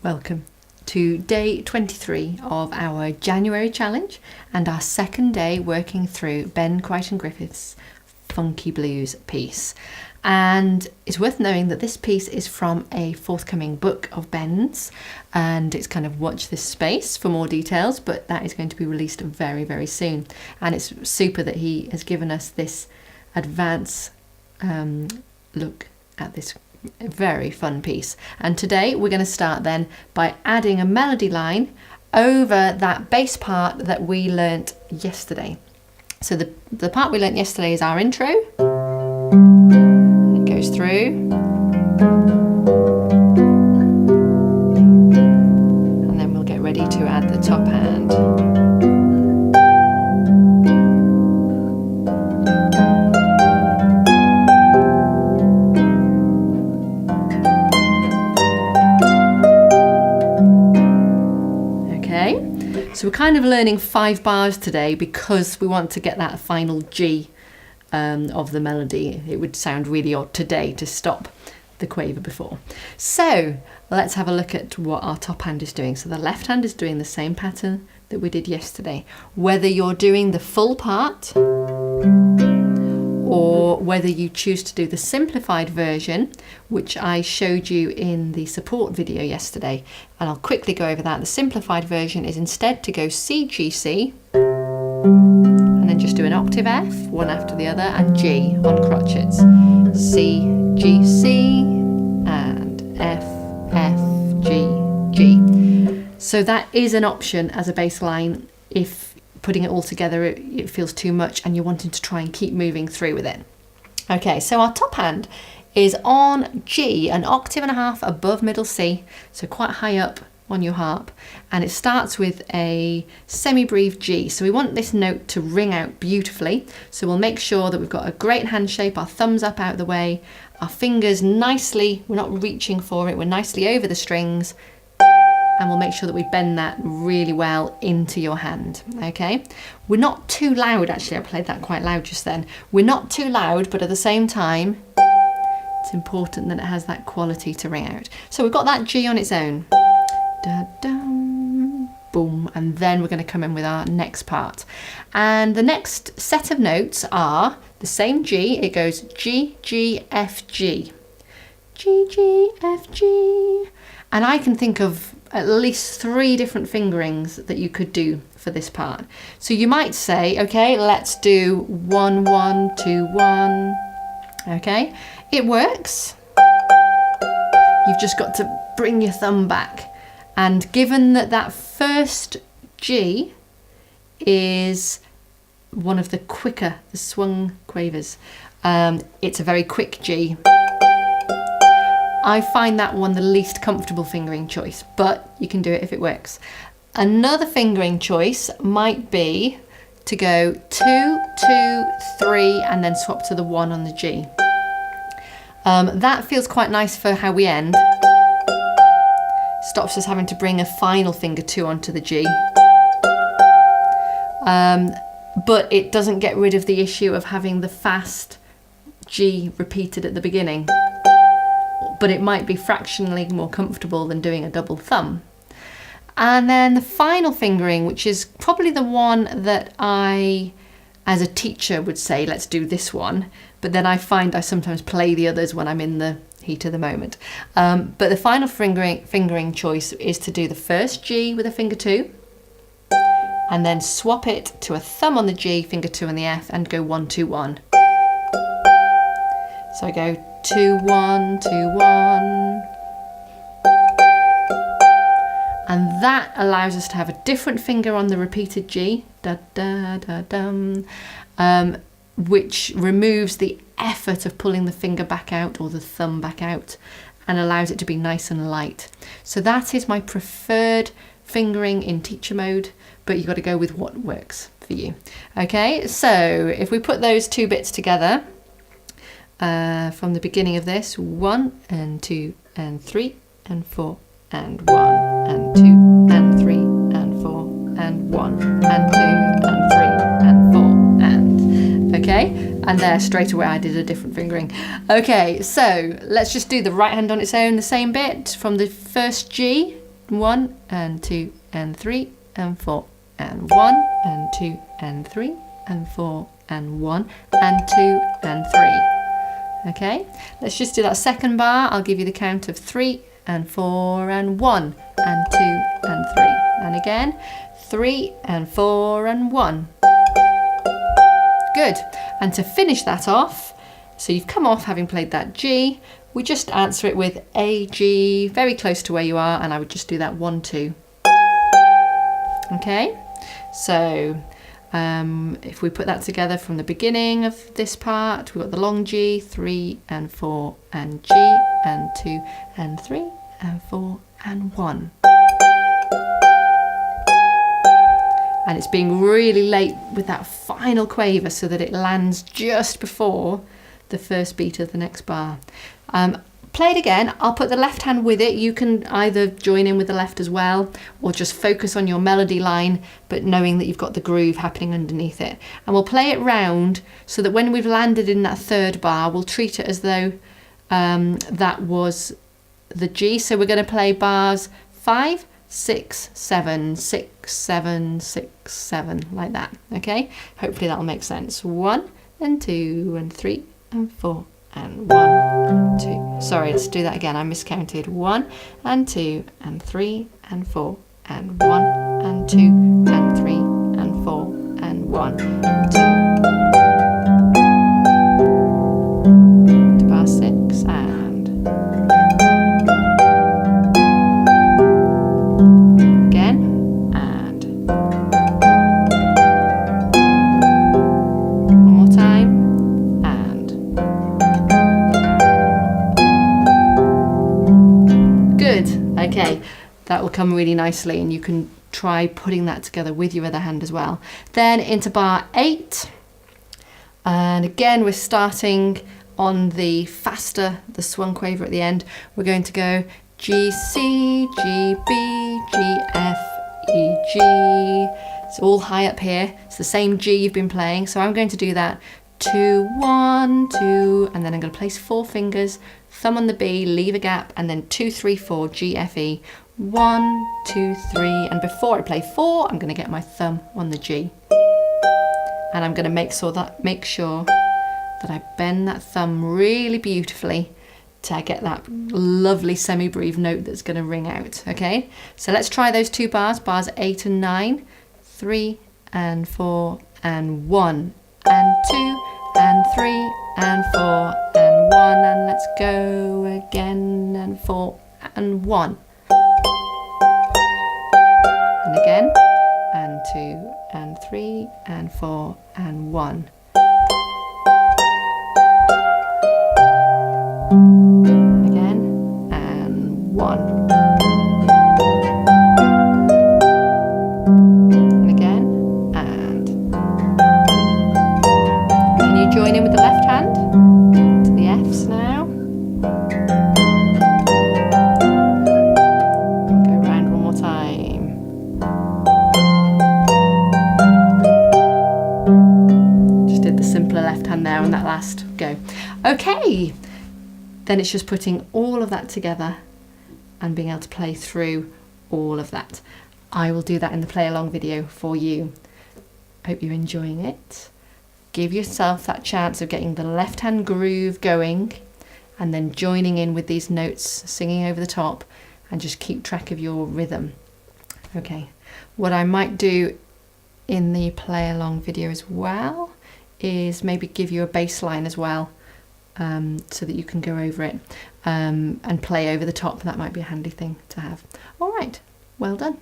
Welcome to day 23 of our JaNEWary challenge and our second day working through Ben Creighton Griffiths' Funky Blues piece. And it's worth knowing that this piece is from a forthcoming book of Ben's, and it's kind of watch this space for more details, but that is going to be released very, very soon. And it's super that he has given us this advance look at this very fun piece. And today we're going to start then by adding a melody line over that bass part that we learnt yesterday. So the part we learnt yesterday is our intro. It goes through. And then we'll get ready to add the top hand. So we're kind of learning 5 bars today because we want to get that final G of the melody. It would sound really odd today to stop the quaver before. So let's have a look at what our top hand is doing. So the left hand is doing the same pattern that we did yesterday. Whether you're doing the full part or whether you choose to do the simplified version, which I showed you in the support video yesterday, and I'll quickly go over that. The simplified version is instead to go C, G, C, and then just do an octave F, one after the other, and G on crotchets. C, G, C, and F, F, G, G. So that is an option as a bass line if putting it all together it feels too much and you're wanting to try and keep moving through with it. Okay, so our top hand is on G, an octave and a half above middle C, so quite high up on your harp, and it starts with a semi-breve G. So we want this note to ring out beautifully, so we'll make sure that we've got a great hand shape, our thumbs up out of the way, our fingers nicely, we're not reaching for it, we're nicely over the strings, and we'll make sure that we bend that really well into your hand, okay? We're not too loud, actually, I played that quite loud just then. We're not too loud, but at the same time, it's important that it has that quality to ring out. So we've got that G on its own. Da-dum, boom, and then we're gonna come in with our next part. And the next set of notes are the same G, it goes G, G, F, G. G, G, F, G. And I can think of at least 3 different fingerings that you could do for this part. So you might say, okay, let's do 1, 1, 2, 1. Okay, it works. You've just got to bring your thumb back. And given that that first G is one of the quicker, the swung quavers, it's a very quick G. I find that one the least comfortable fingering choice, but you can do it if it works. Another fingering choice might be to go 2, 2, 3, and then swap to the 1 on the G. That feels quite nice for how we end. Stops us having to bring a final finger 2 onto the G. But it doesn't get rid of the issue of having the fast G repeated at the beginning. But it might be fractionally more comfortable than doing a double thumb. And then the final fingering, which is probably the one that I, as a teacher, would say, let's do this one. But then I find I sometimes play the others when I'm in the heat of the moment. But the final fingering choice is to do the first G with a finger 2, and then swap it to a thumb on the G, finger 2 on the F, and go 1, 2, 1. So I go 2, 1, 2, 1. And that allows us to have a different finger on the repeated G, da da da dum, which removes the effort of pulling the finger back out or the thumb back out and allows it to be nice and light. So that is my preferred fingering in teacher mode, but you've got to go with what works for you. Okay, so if we put those 2 bits together, from the beginning of this, 1 and 2 and 3 and 4 and 1 and 2 and 3 and 4 and 1 and 2 and 3 and 4 and, okay, and there straight away I did a different fingering. Okay, so let's just do the right hand on its own, the same bit from the first G, 1 and 2 and 3 and 4 and 1 and 2 and 3 and 4 and 1 and 2 and 3. Okay, let's just do that second bar. I'll give you the count of 3 and 4 and 1 and 2 and 3. And again, 3 and 4 and 1. Good. And to finish that off, so you've come off having played that G, we just answer it with A, G, very close to where you are, and I would just do that 1, 2. Okay, so if we put that together from the beginning of this part, we've got the long G, 3 and 4 and G and 2 and 3 and 4 and 1. And it's being really late with that final quaver so that it lands just before the first beat of the next bar. Play it again. I'll put the left hand with it. You can either join in with the left as well or just focus on your melody line, but knowing that you've got the groove happening underneath it. And we'll play it round so that when we've landed in that third bar, we'll treat it as though that was the G. So we're going to play bars 5, 6, 7, 6, 7, 6, 7, like that. Okay, hopefully that'll make sense. 1 and 2 and 3 and 4 and 1 and 2. Sorry, let's do that again. I miscounted. 1 and 2 and 3 and 4 and 1 and 2 and 3 and 4 and 1 and 2. To bar 6 and again and one more time. Okay, that will come really nicely, and you can try putting that together with your other hand as well. Then into bar 8, and again we're starting on the faster, the swung quaver at the end. We're going to go G, C, G, B, G, F, E, G. It's all high up here. It's the same G you've been playing, so I'm going to do that 2, 1, 2, and then I'm going to place 4 fingers, thumb on the B, leave a gap, and then 2, 3, 4, G, F, E, 1, 2, 3, and before I play 4, I'm going to get my thumb on the G, and I'm going to make sure that I bend that thumb really beautifully to get that lovely semi-breve note that's going to ring out. Okay, so let's try those 2 bars, bars 8 and 9, 3 and 4 and 1 and 2 and 3 and 4 and 1, and let's go again, and 4 and 1 and again, and 2 and 3 and 4 and 1 again, and 1 and again, and can you join in with the left hand to the Fs now? Go round one more time. Just did the simpler left hand there on that last go. Okay, then it's just putting all of that together and being able to play through all of that. I will do that in the play along video for you. Hope you're enjoying it. Give yourself that chance of getting the left hand groove going and then joining in with these notes, singing over the top, and just keep track of your rhythm. Okay, what I might do in the play along video as well is maybe give you a bass line as well, so that you can go over it and play over the top. That might be a handy thing to have. All right, well done.